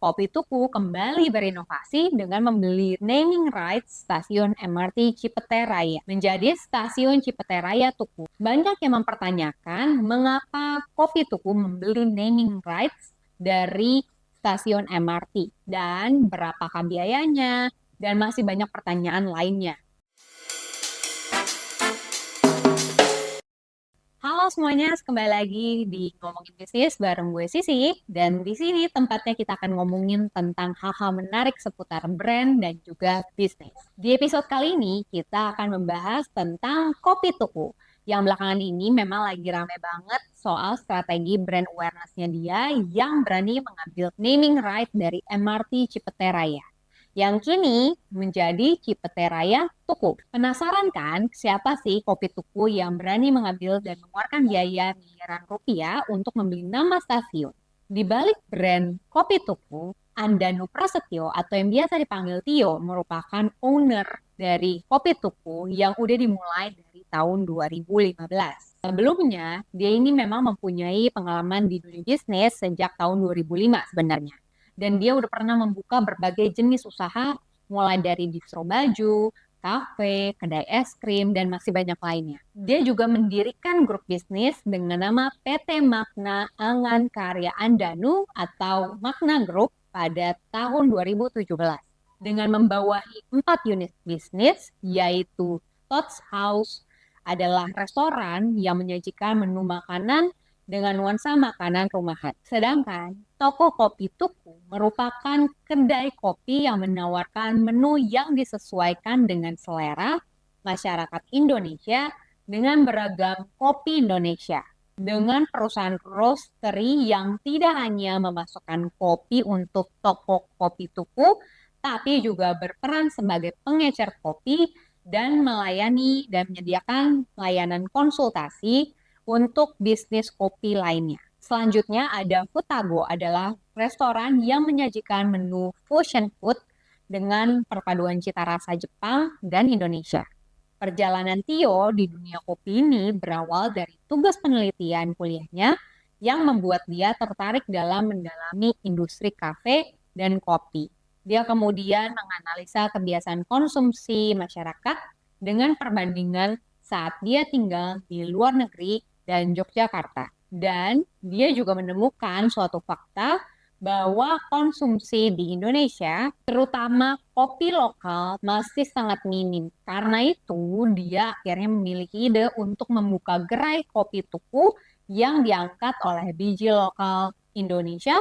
Kopi Tuku kembali berinovasi dengan membeli naming rights stasiun MRT Cipete Raya menjadi stasiun Cipete Raya Tuku. Banyak yang mempertanyakan mengapa Kopi Tuku membeli naming rights dari stasiun MRT dan berapakah biayanya dan masih banyak pertanyaan lainnya. Halo semuanya, kembali lagi di Ngomongin Bisnis bareng gue Sisi. Dan di sini tempatnya kita akan ngomongin tentang hal-hal menarik seputar brand dan juga bisnis. Di episode kali ini kita akan membahas tentang Kopi Tuku. Yang belakangan ini memang lagi rame banget soal strategi brand awareness-nya dia yang berani mengambil naming right dari MRT Cipete Raya yang kini menjadi Cipete Raya Tuku. Penasaran kan siapa sih Kopi Tuku yang berani mengambil dan mengeluarkan biaya miliaran rupiah untuk membeli nama stasiun? Di balik brand Kopi Tuku, Andanu Prasetyo atau yang biasa dipanggil Tio merupakan owner dari Kopi Tuku yang udah dimulai dari tahun 2015. Sebelumnya, dia ini memang mempunyai pengalaman di dunia bisnis sejak tahun 2005 sebenarnya. Dan dia udah pernah membuka berbagai jenis usaha, mulai dari distro baju, kafe, kedai es krim, dan masih banyak lainnya. Dia juga mendirikan grup bisnis dengan nama PT Magna Angan Karya Andanu atau Magna Group pada tahun 2017. Dengan membawahi 4 unit bisnis, yaitu Tots House adalah restoran yang menyajikan menu makanan dengan nuansa makanan rumahan. Sedangkan toko Kopi Tuku merupakan kedai kopi yang menawarkan menu yang disesuaikan dengan selera masyarakat Indonesia dengan beragam kopi Indonesia. Dengan perusahaan roastery yang tidak hanya memasukkan kopi untuk toko Kopi Tuku, tapi juga berperan sebagai pengecer kopi dan melayani dan menyediakan layanan konsultasi untuk bisnis kopi lainnya. Selanjutnya ada Futago adalah restoran yang menyajikan menu fusion food dengan perpaduan cita rasa Jepang dan Indonesia. Perjalanan Tio di dunia kopi ini berawal dari tugas penelitian kuliahnya yang membuat dia tertarik dalam mendalami industri kafe dan kopi. Dia kemudian menganalisa kebiasaan konsumsi masyarakat dengan perbandingan saat dia tinggal di luar negeri dan Yogyakarta. Dan dia juga menemukan suatu fakta bahwa konsumsi di Indonesia, terutama kopi lokal, masih sangat minim. Karena itu, dia akhirnya memiliki ide untuk membuka gerai Kopi Tuku yang diangkat oleh biji lokal Indonesia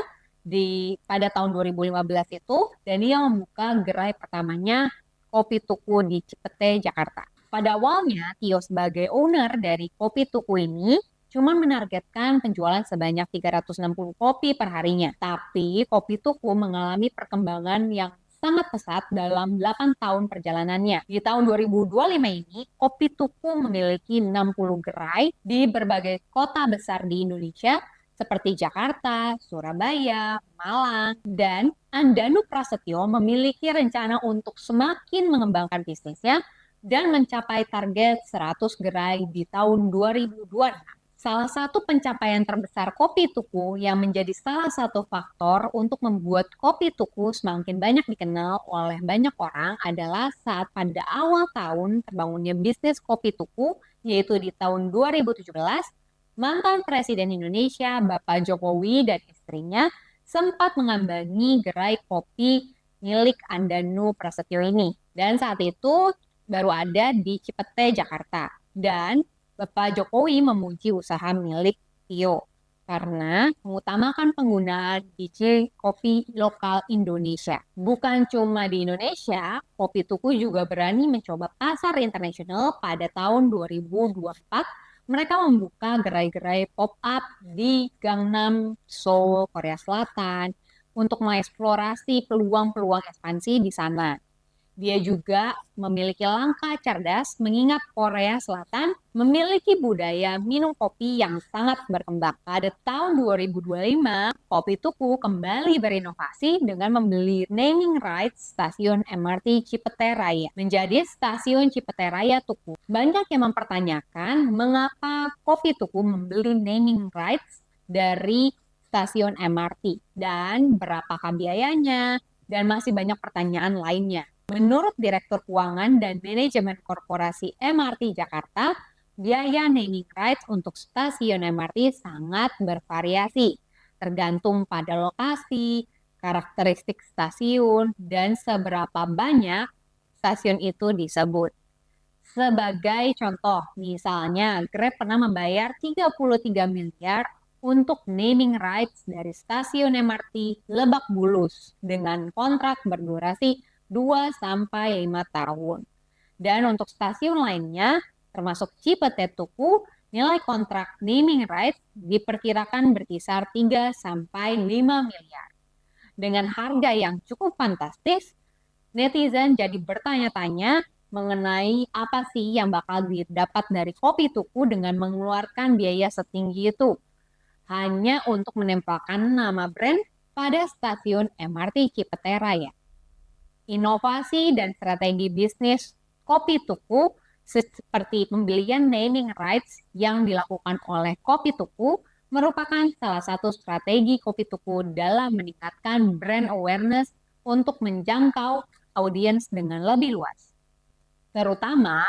pada tahun 2015 itu, dan dia membuka gerai pertamanya Kopi Tuku di Cipete, Jakarta. Pada awalnya, Tio sebagai owner dari Kopi Tuku ini cuma menargetkan penjualan sebanyak 360 kopi per harinya. Tapi Kopi Tuku mengalami perkembangan yang sangat pesat dalam 8 tahun perjalanannya. Di tahun 2025 ini, Kopi Tuku memiliki 60 gerai di berbagai kota besar di Indonesia seperti Jakarta, Surabaya, Malang, dan Andanu Prasetyo memiliki rencana untuk semakin mengembangkan bisnisnya dan mencapai target 100 gerai di tahun 2026. Salah satu pencapaian terbesar Kopi Tuku yang menjadi salah satu faktor untuk membuat Kopi Tuku semakin banyak dikenal oleh banyak orang adalah saat pada awal tahun terbangunnya bisnis Kopi Tuku, yaitu di tahun 2017, mantan Presiden Indonesia Bapak Jokowi dan istrinya sempat mengambangi gerai kopi milik Andanu Prasetyo ini. Dan saat itu baru ada di Cipete, Jakarta. Dan Bapak Jokowi memuji usaha milik Tio karena mengutamakan penggunaan biji kopi lokal Indonesia. Bukan cuma di Indonesia, Kopi Tuku juga berani mencoba pasar internasional pada tahun 2024. Mereka membuka gerai-gerai pop-up di Gangnam, Seoul, Korea Selatan untuk mengeksplorasi peluang-peluang ekspansi di sana. Dia juga memiliki langkah cerdas mengingat Korea Selatan memiliki budaya minum kopi yang sangat berkembang. Pada tahun 2025, Kopi Tuku kembali berinovasi dengan membeli naming rights stasiun MRT Cipete Raya menjadi stasiun Cipete Raya Tuku. Banyak yang mempertanyakan mengapa Kopi Tuku membeli naming rights dari stasiun MRT dan berapakah biayanya, dan masih banyak pertanyaan lainnya. Menurut Direktur Keuangan dan Manajemen Korporasi MRT Jakarta, biaya naming rights untuk stasiun MRT sangat bervariasi, tergantung pada lokasi, karakteristik stasiun, dan seberapa banyak stasiun itu disebut. Sebagai contoh, misalnya Grab pernah membayar 33 miliar untuk naming rights dari stasiun MRT Lebak Bulus dengan kontrak berdurasi 2-5 tahun. Dan untuk stasiun lainnya, termasuk Cipete Tugu, nilai kontrak naming rights diperkirakan berkisar 3-5 miliar. Dengan harga yang cukup fantastis, netizen jadi bertanya-tanya mengenai apa sih yang bakal didapat dari Kopi Tuku dengan mengeluarkan biaya setinggi itu. Hanya untuk menempelkan nama brand pada stasiun MRT Cipete Raya. Inovasi dan strategi bisnis Kopi Tuku seperti pembelian naming rights yang dilakukan oleh Kopi Tuku merupakan salah satu strategi Kopi Tuku dalam meningkatkan brand awareness untuk menjangkau audiens dengan lebih luas. Terutama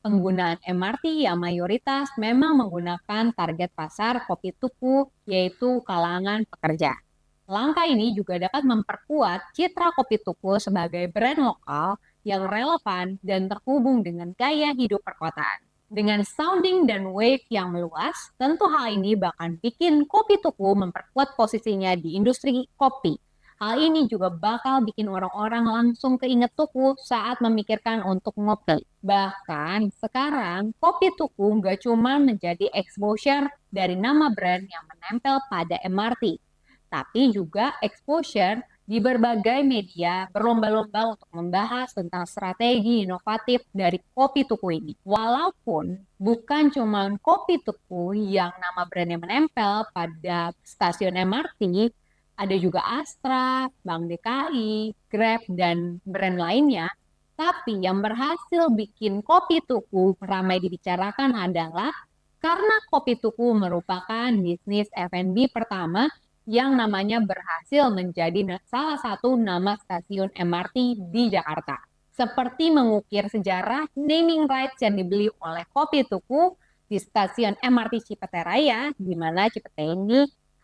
penggunaan MRT yang mayoritas memang menggunakan target pasar Kopi Tuku, yaitu kalangan pekerja. Langkah ini juga dapat memperkuat citra Kopi Tuku sebagai brand lokal yang relevan dan terhubung dengan gaya hidup perkotaan. Dengan sounding dan wave yang meluas, tentu hal ini bahkan bikin Kopi Tuku memperkuat posisinya di industri kopi. Hal ini juga bakal bikin orang-orang langsung keinget Tuku saat memikirkan untuk ngopi. Bahkan sekarang Kopi Tuku nggak cuma menjadi exposure dari nama brand yang menempel pada MRT, tapi juga exposure di berbagai media berlomba-lomba untuk membahas tentang strategi inovatif dari Kopi Tuku ini. Walaupun bukan cuma Kopi Tuku yang nama brandnya menempel pada stasiun MRT, ada juga Astra, Bank DKI, Grab, dan brand lainnya. Tapi yang berhasil bikin Kopi Tuku ramai dibicarakan adalah karena Kopi Tuku merupakan bisnis F&B pertama yang namanya berhasil menjadi salah satu nama stasiun MRT di Jakarta. Seperti mengukir sejarah naming rights yang dibeli oleh Kopi Tuku di stasiun MRT Cipete Raya, di mana Cipete ini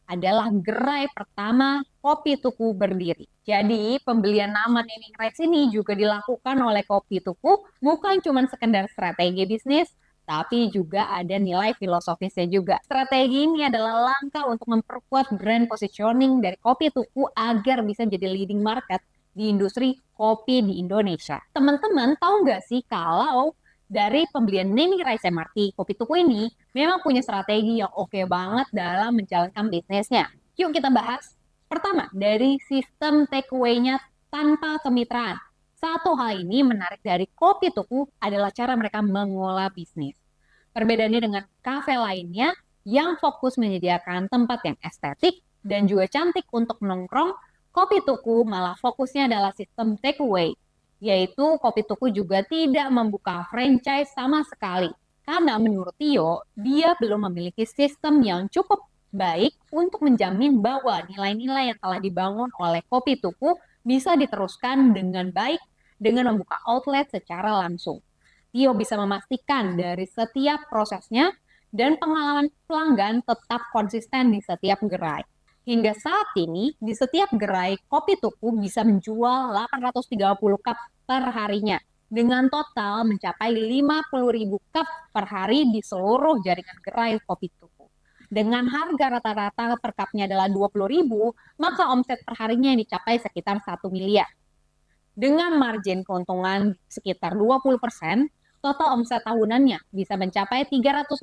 adalah gerai pertama Kopi Tuku berdiri. Jadi pembelian nama naming rights ini juga dilakukan oleh Kopi Tuku bukan cuma sekedar strategi bisnis, tapi juga ada nilai filosofisnya juga. Strategi ini adalah langkah untuk memperkuat brand positioning dari Kopi Tuku agar bisa jadi leading market di industri kopi di Indonesia. Teman-teman tahu nggak sih kalau dari pembelian naming rights MRT, Kopi Tuku ini memang punya strategi yang oke banget dalam menjalankan bisnisnya. Yuk kita bahas. Pertama, dari sistem takeaway-nya tanpa kemitraan. Satu hal ini menarik dari Kopi Tuku adalah cara mereka mengolah bisnis. Perbedaannya dengan kafe lainnya yang fokus menyediakan tempat yang estetik dan juga cantik untuk nongkrong, Kopi Tuku malah fokusnya adalah sistem takeaway, yaitu Kopi Tuku juga tidak membuka franchise sama sekali. Karena menurut Tio, dia belum memiliki sistem yang cukup baik untuk menjamin bahwa nilai-nilai yang telah dibangun oleh Kopi Tuku bisa diteruskan dengan baik dengan membuka outlet secara langsung. Tio bisa memastikan dari setiap prosesnya dan pengalaman pelanggan tetap konsisten di setiap gerai. Hingga saat ini, di setiap gerai Kopi Tuku bisa menjual 830 cup per harinya, dengan total mencapai 50.000 cup per hari di seluruh jaringan gerai Kopi Tuku. Dengan harga rata-rata per cupnya adalah 20.000, maka omset per harinya dicapai sekitar 1 miliar. Dengan margin keuntungan sekitar 20%, total omset tahunannya bisa mencapai 365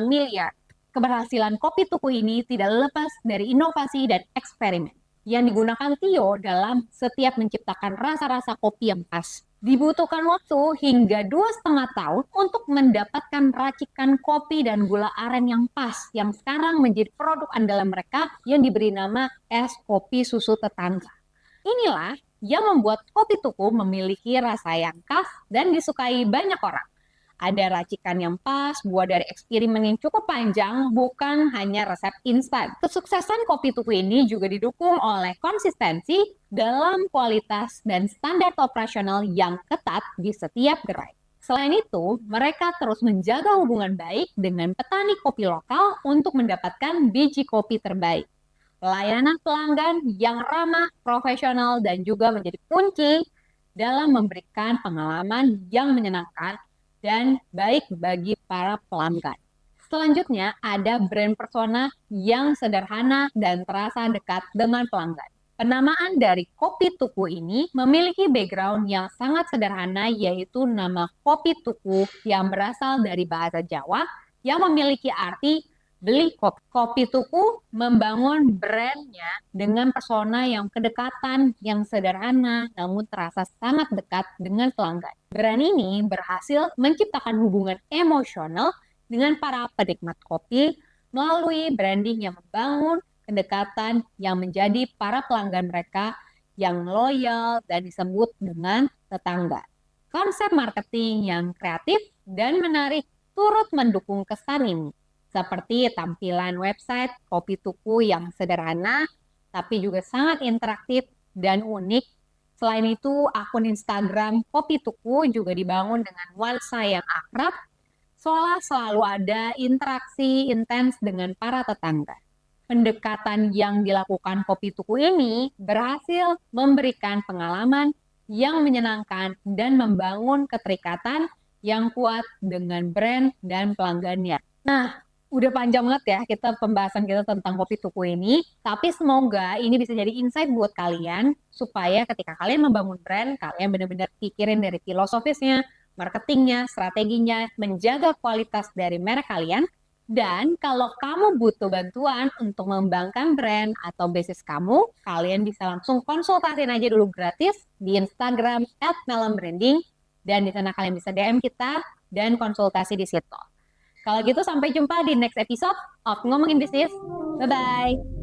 miliar. Keberhasilan Kopi Tuku ini tidak lepas dari inovasi dan eksperimen yang digunakan Tio dalam setiap menciptakan rasa-rasa kopi yang pas. Dibutuhkan waktu hingga 2,5 tahun untuk mendapatkan racikan kopi dan gula aren yang pas, yang sekarang menjadi produk andalan mereka yang diberi nama es kopi susu tetangga. Inilah yang membuat Kopi Tuku memiliki rasa yang khas dan disukai banyak orang. Ada racikan yang pas, buah dari eksperimen yang cukup panjang, bukan hanya resep instan. Kesuksesan kopi tuku ini juga didukung oleh konsistensi dalam kualitas dan standar operasional yang ketat di setiap gerai. Selain itu, mereka terus menjaga hubungan baik dengan petani kopi lokal untuk mendapatkan biji kopi terbaik. Pelayanan pelanggan yang ramah, profesional, dan juga menjadi kunci dalam memberikan pengalaman yang menyenangkan dan baik bagi para pelanggan. Selanjutnya, ada brand persona yang sederhana dan terasa dekat dengan pelanggan. Penamaan dari kopi tuku ini memiliki background yang sangat sederhana, yaitu nama kopi tuku yang berasal dari bahasa Jawa yang memiliki arti beli kopi. Kopi tuku membangun brandnya dengan persona yang kedekatan, yang sederhana, namun terasa sangat dekat dengan pelanggan. Brand ini berhasil menciptakan hubungan emosional dengan para penikmat kopi melalui branding yang membangun kedekatan yang menjadi para pelanggan mereka yang loyal dan disebut dengan tetangga. Konsep marketing yang kreatif dan menarik turut mendukung kesan ini, seperti tampilan website kopi tuku yang sederhana, tapi juga sangat interaktif dan unik. Selain itu, akun Instagram kopi tuku juga dibangun dengan nuansa yang akrab, seolah selalu ada interaksi intens dengan para tetangga. Pendekatan yang dilakukan kopi tuku ini berhasil memberikan pengalaman yang menyenangkan dan membangun keterikatan yang kuat dengan brand dan pelanggannya. Nah, udah panjang banget ya pembahasan kita tentang kopi tuku ini, tapi semoga ini bisa jadi insight buat kalian supaya ketika kalian membangun brand, kalian benar-benar pikirin dari filosofisnya, marketingnya, strateginya, menjaga kualitas dari merek kalian. Dan kalau kamu butuh bantuan untuk mengembangkan brand atau bisnis kamu, kalian bisa langsung konsultasiin aja dulu gratis di Instagram @melonbranding, dan di sana kalian bisa DM kita dan konsultasi di situ. Kalau gitu sampai jumpa di next episode of Ngomongin Bisnis. Bye-bye.